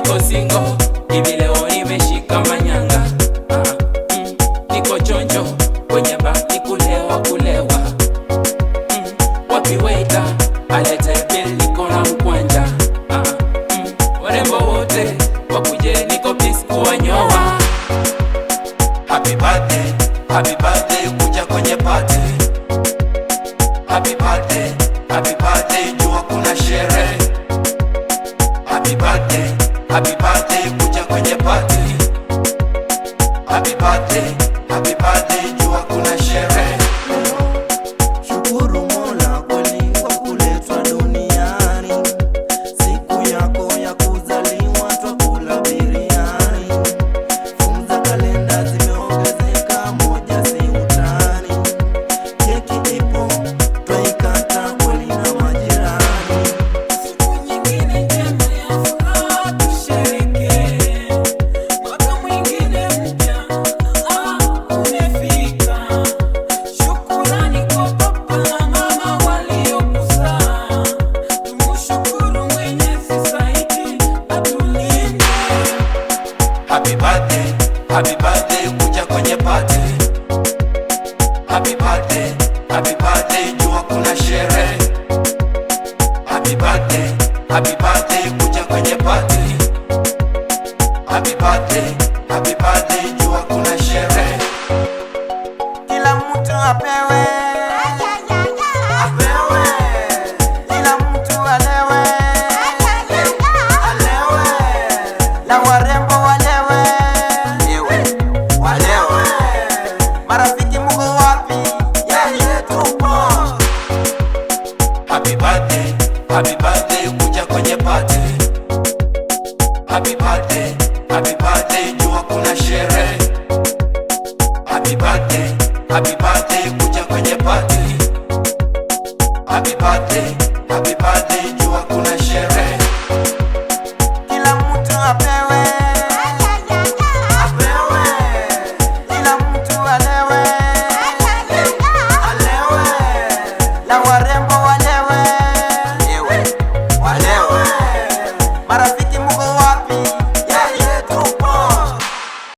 niko single, hivi leo nimeshika manyanga. Niko chonjo kwenye baki kulewa. Wapi waiter alete bill, niko na mkwanja. Warembo wote wakuje, niko peace kuwanyoa. Happy birthday, kuja kwenye party. Happy birthday, jua kuna sherehe. Happy birthday, kuja kwenye party. Happy birthday, jua kuna sherehe. Shukuru Mola kweli kwa kuletwa duniani. Siku yako ya kuzaliwa twakula biriani. Funza kalenda zimeongezeka, moja si utani. Keki ipo twaikata kweli na majirani. Siku nyingine njema ya furaha tusherehekee. Mwaka mwingine mpya umefika. Shukurani kwa baba na mama waliokuzaa. Tumshukuru Mwenyezi zaidi atulinde. Happy birthday, kuja kwenye party. Happy birthday, jua kuna sherehe. Happy birthday, kuja kwenye party. Happy birthday, jua kuna sherehe. Kila mtu apewe, kila mtu alewe, na warembo walewe, marafiki mko wapi? Yeye tupo. Happy birthday, kuja kwenye party. Happy birthday,